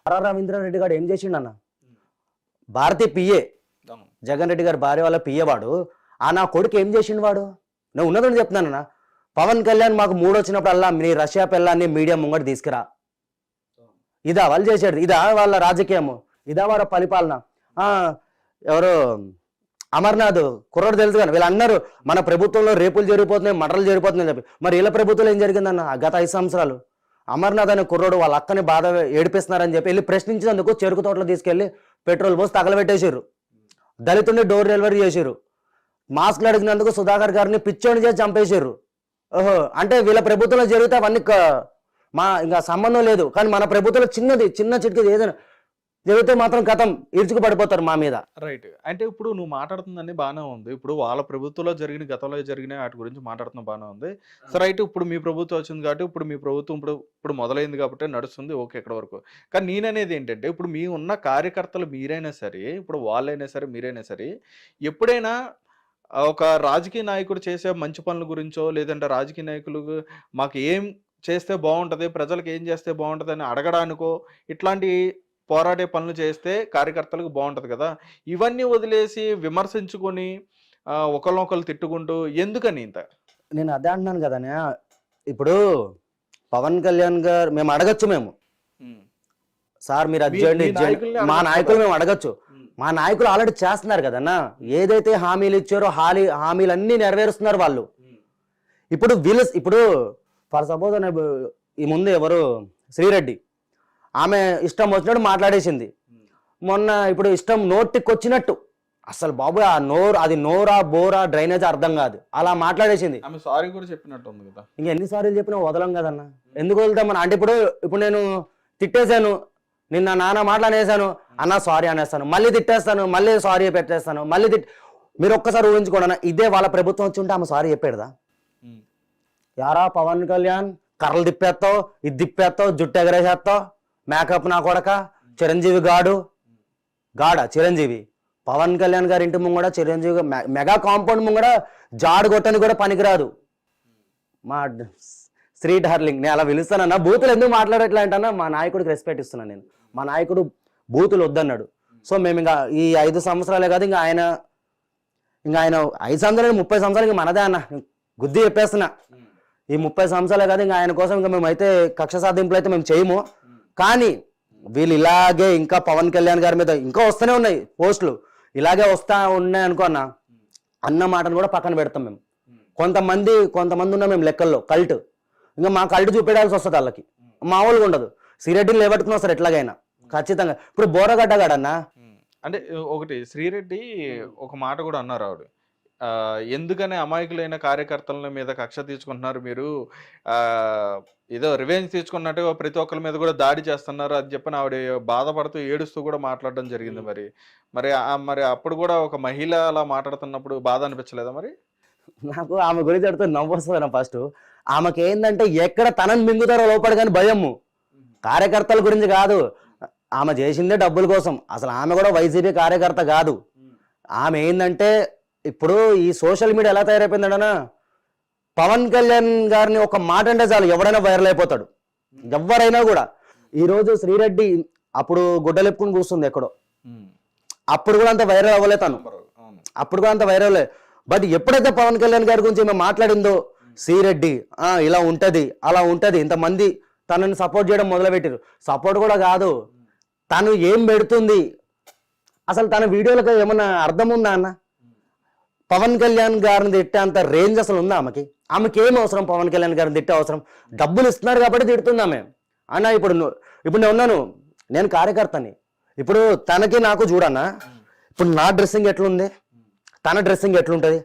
RR Ravindra Reddy గారు ఏం చేసిండు అన్న? భారతీయ పిఏ జగన్ రెడ్డి గారి భార్య వాళ్ళ పిఏ వాడు. ఆ నా కొడుకు ఏం చేసిండు వాడు? నేను ఉన్నదని చెప్తున్నానన్న. పవన్ కళ్యాణ్ మాకు మూడు వచ్చినప్పుడల్లా నీ రష్యా పిల్లాన్ని మీడియా ముంగట తీసుకురా. ఇదా వాళ్ళు చేసేది? ఇదా వాళ్ళ రాజకీయము? ఇదా వాళ్ళ పరిపాలన? ఎవరు అమర్నాథ్ కుర్రోడు తెలుసు కానీ వీళ్ళు అన్నారు మన ప్రభుత్వంలో రేపులు జరిగిపోతున్నాయి, మటర్లు జరిగిపోతున్నాయి చెప్పి. మరి వీళ్ళ ప్రభుత్వంలో ఏం జరిగిందన్న గత 5 సంవత్సరాలు? అమర్నాథ్ అనే కుర్రోడు వాళ్ళ అక్కని బాధ ఏడిపిస్తున్నారని చెప్పి వెళ్ళి ప్రశ్నించినందుకు చెరుకు తోటలో తీసుకెళ్లి పెట్రోల్ పోసి తగలబెట్టేసారు. దళితుడిని డోర్ డెలివరీ చేసారు. మాస్క్లు అడిగినందుకు సుధాకర్ గారిని పిచ్చోని చేసి చంపేసారు. ఓహో, అంటే వీళ్ళ ప్రభుత్వంలో జరిగితే అవన్నీ మా ఇంకా సంబంధం లేదు. కానీ మన ప్రభుత్వంలో చిన్న చిటికి ఏదైనా జరిగితే మాత్రం గతం ఇరుచుకు పడిపోతారు మా మీద. రైట్. అంటే ఇప్పుడు నువ్వు మాట్లాడుతుందని బాగానే ఉంది. ఇప్పుడు వాళ్ళ ప్రభుత్వంలో జరిగిన గతంలో జరిగిన వాటి గురించి మాట్లాడుతున్నా బాగానే ఉంది. సో రైట్, ఇప్పుడు మీ ప్రభుత్వం వచ్చింది కాబట్టి ఇప్పుడు మీ ప్రభుత్వం ఇప్పుడు మొదలైంది కాబట్టి నడుస్తుంది, ఓకే ఇక్కడ వరకు. కానీ నేననేది ఏంటంటే ఇప్పుడు మీ ఉన్న కార్యకర్తలు మీరైనా సరే, ఇప్పుడు వాళ్ళైనా సరే మీరైనా సరే, ఎప్పుడైనా ఒక రాజకీయ నాయకుడు చేసే మంచి పనుల గురించో లేదంటే రాజకీయ నాయకులు మాకు ఏం చేస్తే బాగుంటుంది, ప్రజలకు ఏం చేస్తే బాగుంటుంది అని అడగడానికో ఇట్లాంటి పోరాడే పనులు చేస్తే కార్యకర్తలకు బాగుంటుంది కదా. ఇవన్నీ వదిలేసి విమర్శించుకొని ఒకళ్ళొకళ్ళు తిట్టుకుంటూ ఎందుకని ఇంత? నేను అదే అంటున్నాను కదా. ఇప్పుడు పవన్ కళ్యాణ్ గారు మేము అడగచ్చు, మేము సార్ మీరు అడ్జెంట్ మా నాయకులు మేము అడగచ్చు. మా నాయకులు ఆల్రెడీ చేస్తున్నారు కదన్నా. ఏదైతే హామీలు ఇచ్చారో హామీలన్నీ నెరవేరుస్తున్నారు వాళ్ళు. ఇప్పుడు ఫర్ సపోజ్ ఈ ముందు ఎవరు శ్రీరెడ్డి, ఆమె ఇష్టం వచ్చినట్టు మాట్లాడేసింది మొన్న. ఇప్పుడు ఇష్టం నోటికి వచ్చినట్టు అసలు బాబు అది నోరా బోరా డ్రైనేజ్ అర్థం కాదు అలా మాట్లాడేసింది. సారీ కూడా చెప్పినట్టు ఉంది కదా. ఇంకా ఎన్నిసార్లు చెప్పినా వదలం కదన్నా. ఎందుకు వదులుతామన్నా? అంటే ఇప్పుడు నేను తిట్టేశాను, నిన్న నాన్న మాటలు అనేసాను, అన్న సారీ అనేస్తాను, మళ్ళీ తిట్టేస్తాను, మళ్ళీ సారీ పెట్టేస్తాను, మళ్ళీ మీరు ఒక్కసారి ఊహించుకోండి, ఇదే వాళ్ళ ప్రభుత్వం వచ్చి ఉంటే ఆమె సారీ చెప్పేదా? యారా పవన్ కళ్యాణ్ కర్రలు తిప్పేస్తావు, ఇది తిప్పేస్తావు, జుట్టు ఎగరేసేస్తావు, మేకప్ నా కొడక, చిరంజీవి గాడా చిరంజీవి. పవన్ కళ్యాణ్ గారి ఇంటి ముంగడ చిరంజీవి మెగా కాంపౌండ్ ముంగడ జాడు కొట్టని కూడా పనికిరాదు. మా శ్రీ డార్లింగ్ నేను అలా పిలుస్తానన్నా. బూతులు ఎందుకు మాట్లాడట్లా అంటన్నా, మా నాయకుడికి రెస్పెక్ట్ ఇస్తున్నాను నేను. మా నాయకుడు బూతులు వద్దన్నాడు. సో మేము ఇంకా ఈ 5 సంవత్సరాలే కాదు, ఇంకా ఆయన 5 సంవత్సరాలు 30 సంవత్సరాలు ఇంకా మనదే అన్న. గుద్ది చెప్పేస్తున్నా, ఈ 30 సంవత్సరాలే కాదు ఇంకా ఆయన కోసం ఇంకా మేమైతే కక్ష సాధింపులు అయితే మేము చేయము. కానీ వీళ్ళు ఇలాగే ఇంకా పవన్ కళ్యాణ్ గారి మీద ఇంకా వస్తూనే ఉన్నాయి పోస్టులు, ఇలాగే వస్తా ఉన్నాయి అనుకో అన్న మాటను కూడా పక్కన పెడతాం మేము. కొంతమంది ఉన్నాం మేము లెక్కల్లో కల్ట్. ఇంకా మా కల్ట్ చూపెడాల్సి వస్తుంది వాళ్ళకి, మామూలుగా ఉండదు. శ్రీరెడ్డిని లేబట్టుకుని వస్తారు ఎట్లాగైనా ఖచ్చితంగా. ఇప్పుడు బోరగడ్డ గాడన్నా, అంటే ఒకటి శ్రీరెడ్డి ఒక మాట కూడా అన్నారు ఆవిడ, ఎందుకని అమాయకులైన కార్యకర్తల మీద కక్ష తీసుకుంటున్నారు మీరు, ఏదో రివెంజ్ తీసుకున్నట్టు ప్రతి ఒక్కరి మీద కూడా దాడి చేస్తున్నారు అని చెప్పని ఆవిడ బాధపడుతూ ఏడుస్తూ కూడా మాట్లాడడం జరిగింది. మరి అప్పుడు కూడా ఒక మహిళ అలా మాట్లాడుతున్నప్పుడు బాధ అనిపించలేదా? మరి నాకు ఆమె గురించి అడితే నవ్వు వస్తుంది. ఫస్ట్ ఆమెకి ఏంటంటే ఎక్కడ తనని మింగుతారో లోపల కానీ భయము. కార్యకర్తల గురించి కాదు, ఆమె చేసిందే డబ్బుల కోసం. అసలు ఆమె కూడా వైసీపీ కార్యకర్త కాదు. ఆమె ఏంటంటే ఇప్పుడు ఈ సోషల్ మీడియా ఎలా తయారైపోయిందన్నా, పవన్ కళ్యాణ్ గారిని ఒక మాట అంటే చాలు ఎవరైనా వైరల్ అయిపోతాడు, ఎవరైనా కూడా. ఈరోజు శ్రీరెడ్డి అప్పుడు గుడ్డలెప్పుకుని కూర్చుంది ఎక్కడో, అప్పుడు కూడా అంత వైరల్ అవ్వలే తను, అప్పుడు కూడా అంత వైరల్. బట్ ఎప్పుడైతే పవన్ కళ్యాణ్ గారి గురించి మేము మాట్లాడిందో, శ్రీరెడ్డి ఇలా ఉంటది అలా ఉంటది, ఇంతమంది తనని సపోర్ట్ చేయడం మొదలుపెట్టారు. సపోర్ట్ కూడా కాదు, తను ఏం పెడుతుంది అసలు తన వీడియోలకు ఏమన్నా అర్థం ఉందా అన్న? పవన్ కళ్యాణ్ గారిని తిట్టే అంత రేంజ్ అసలు ఉందా ఆమెకి ఏం అవసరం? పవన్ కళ్యాణ్ గారిని తిట్టే అవసరం? డబ్బులు ఇస్తున్నారు కాబట్టి తిడుతుంది ఆమె అన్న. ఇప్పుడు నేను ఉన్నాను, నేను కార్యకర్తని. ఇప్పుడు తనకి నాకు చూడన్నా, ఇప్పుడు నా డ్రెస్సింగ్ ఎట్లుంది, తన డ్రెస్సింగ్ ఎట్లుంటుంది,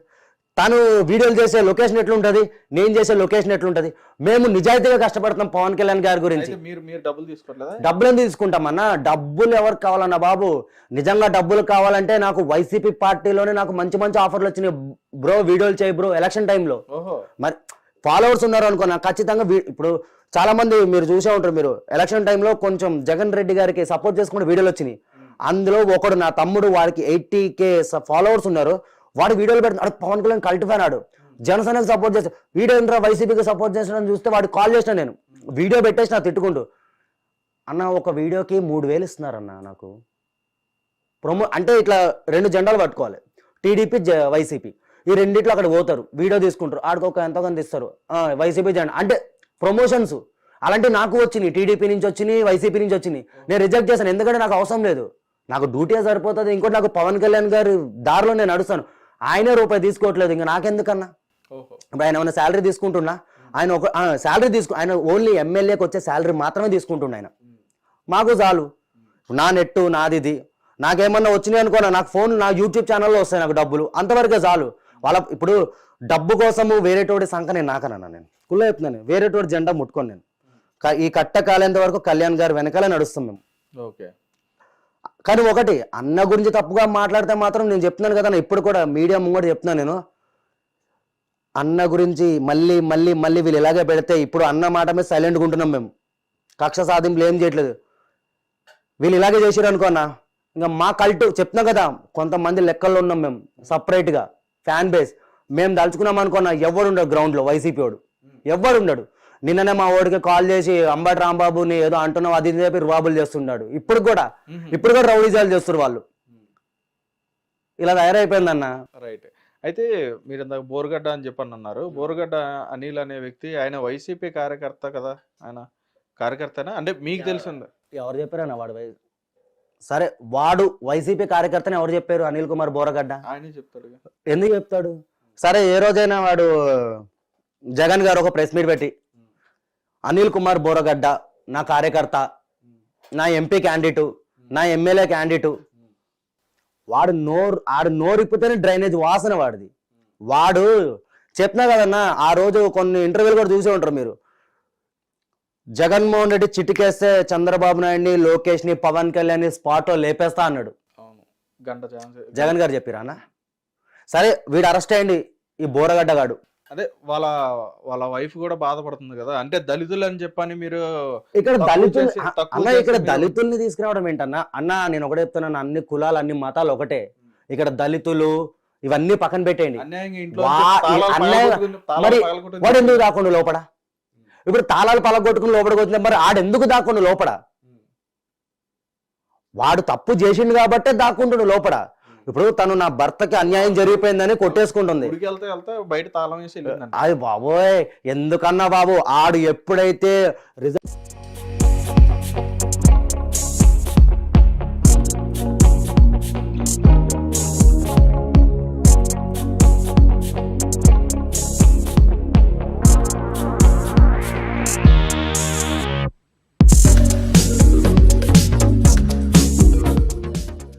తను వీడియోలు చేసే లొకేషన్ ఎట్లుంటుంది, నేను చేసే లొకేషన్ ఎట్లుంటుంది. మేము నిజాయితీగా కష్టపడుతున్నాం పవన్ కళ్యాణ్ గారి గురించి. డబ్బులు ఎందుకు తీసుకుంటామన్నా? డబ్బులు ఎవరికి కావాలన్నా బాబు? నిజంగా డబ్బులు కావాలంటే నాకు వైసీపీ పార్టీలోనే నాకు మంచి మంచి ఆఫర్లు వచ్చినాయి బ్రో, వీడియోలు చేయి బ్రో. ఎలక్షన్ టైంలో మరి ఫాలోవర్స్ ఉన్నారు అనుకో, నాకు ఖచ్చితంగా ఇప్పుడు చాలా మంది మీరు చూసే ఉంటారు, మీరు ఎలక్షన్ టైంలో కొంచెం జగన్ రెడ్డి గారికి సపోర్ట్ చేసుకుంటే వీడియోలు వచ్చినాయి. అందులో ఒకడు నా తమ్ముడు, వాడికి 80K ఫాలోవర్స్ ఉన్నారు. వాడు వీడియోలు పెడుతున్నాడు, పవన్ కళ్యాణ్ కల్ట్ ఫ్యాన్, ఆడు జనసేనకి సపోర్ట్ చేస్తాడు. వీడియో ఏంట్రా వైసీపీకి సపోర్ట్ చేస్తాడని చూస్తే వాడు కాల్ చేసిన, నేను వీడియో పెట్టేసి నా తిట్టుకుంటూ. అన్న ఒక వీడియోకి 3,000 ఇస్తున్నారన్న నాకు అంటే ఇట్లా 2 జెండాలు పట్టుకోవాలి, టీడీపీ వైసీపీ, ఈ రెండిట్లో అక్కడ పోతారు, వీడియో తీసుకుంటారు, ఆడికి ఒక ఎంతో కొంత ఇస్తారు, వైసీపీ జెండా అంటే ప్రమోషన్స్. అలాంటి నాకు వచ్చినాయి, టీడీపీ నుంచి వచ్చినాయి, వైసీపీ నుంచి వచ్చినాయి. నేను రిజెక్ట్ చేశాను, ఎందుకంటే నాకు అవసరం లేదు, నాకు డ్యూటీ సరిపోతుంది. ఇంకోటి నాకు పవన్ కళ్యాణ్ గారి దారిలో నేను నడుస్తాను, ఆయనే రూపాయి తీసుకోవట్లేదు, ఇంకా నాకెందుకన్నా. ఇప్పుడు ఆయన ఏమైనా శాలరీ తీసుకుంటున్నా, ఆయన ఒక శాలరీ ఆయన ఓన్లీ ఎమ్మెల్యేకి వచ్చే శాలరీ మాత్రమే తీసుకుంటుండ ఆయన. మాకు చాలు, నా నెట్టు నాది, ఇది నాకేమన్నా వచ్చినాయి అనుకోనా, నాకు ఫోన్ నా యూట్యూబ్ ఛానల్లో వస్తాయి నాకు డబ్బులు, అంతవరకే చాలు. వాళ్ళ ఇప్పుడు డబ్బు కోసము వేరేటోడి సంఖ నేను నాకనన్నా, నేను కుళ్ళ చెప్తున్నాను, వేరేటోడి జెండా ముట్టుకొని నేను ఈ కట్ట కాలేంత వరకు కళ్యాణ్ గారు వెనకాలే నడుస్తాం మేము. ఓకే. కానీ ఒకటి, అన్న గురించి తప్పుగా మాట్లాడితే మాత్రం నేను చెప్తున్నాను కదా, ఇప్పుడు కూడా మీడియా ముంగట చెప్తున్నాను నేను, అన్న గురించి మళ్ళీ మళ్ళీ మళ్ళీ వీళ్ళు ఇలాగే పెడితే, ఇప్పుడు అన్న మాట మీద సైలెంట్గా ఉంటున్నాం మేము, కక్ష సాధింపులు ఏం చేయట్లేదు. వీళ్ళు ఇలాగే చేసారు అనుకో అన్న, ఇంకా మా కల్ట్ చెప్తున్నాం కదా, కొంతమంది లెక్కల్లో ఉన్నాం మేము సపరేట్గా ఫ్యాన్ బేస్. మేము దలుచుకున్నాం అనుకున్నా ఎవడు ఉండడు గ్రౌండ్లో, వైసీపీ వాడు ఎవడు ఉండడు. నిన్ననే మా వాడికి కాల్ చేసి అంబటి రాంబాబుని ఏదో అంటున్నావు అది చెప్పి రుబాబులు చేస్తున్నాడు. ఇప్పుడు కూడా రౌడీజాలు చేస్తారు వాళ్ళు, ఇలా తయారైపోయిందన్న. రైట్. అయితే మీరు ఇందాక బోరుగడ్డ అని చెప్పని అన్నారు. బోరుగడ్డ అనిల్ అనే వ్యక్తి ఆయన వైసీపీ కార్యకర్త కదా, ఆయన కార్యకర్తనా అంటే మీకు తెలిసింది? ఎవరు చెప్పారన్న వాడు సరే వాడు వైసీపీ కార్యకర్తని ఎవరు చెప్పారు? అనిల్ కుమార్ బోరగడ్డ ఆయనే చెప్తాడు. ఎందుకు చెప్తాడు? సరే ఏ రోజైనా వాడు జగన్ గారు ఒక ప్రెస్ మీట్ పెట్టి అనిల్ కుమార్ బోరగడ్డ నా కార్యకర్త, నా ఎంపీ క్యాండిడేటు, నా ఎమ్మెల్యే క్యాండిడేటు, వాడు నోరిప్పితేనే డ్రైనేజ్ వాసన వాడిది. వాడు చెప్పినా కదన్నా, ఆ రోజు కొన్ని ఇంటర్వ్యూలు కూడా చూసే ఉంటారు మీరు, జగన్మోహన్ రెడ్డి చిటికేస్తే చంద్రబాబు నాయుడిని, లోకేష్ ని, పవన్ కళ్యాణ్ ని స్పాట్ లో లేపేస్తా అన్నాడు. జగన్ గారు చెప్పిరా అన్న? సరే వీడు అరెస్ట్ అయ్యండి, ఈ బోరగడ్డ గాడు. అదే వాళ్ళ వైఫ్ కూడా బాధపడుతుంది కదా, అంటే దళితులు అని చెప్పని మీరు ఇక్కడ దళితుల్ని తీసుకురావడం ఏంటన్నా? అన్న నేను ఒకటే చెప్తున్నాను, అన్ని కులాలు అన్ని మతాలు ఒకటే. ఇక్కడ దళితులు ఇవన్నీ పక్కన పెట్టేయండి. మరి వాడు ఎందుకు దాక్కుండా లోపడ? ఇప్పుడు తాళాలు పలగొట్టుకుని లోపలికి వచ్చిన మరి ఆడెందుకు దాక్కుండా లోపడ? వాడు తప్పు చేసిండు కాబట్టే దాక్కుంటుండు లోపల. ఇప్పుడు తను నా భర్తకి అన్యాయం జరిగిపోయిందని కొట్టేసుకుంటుంది. బయట తాళం వేసి అది బాబోయ్ ఎందుకన్నా బాబు, ఆడు ఎప్పుడైతే రిజల్ట్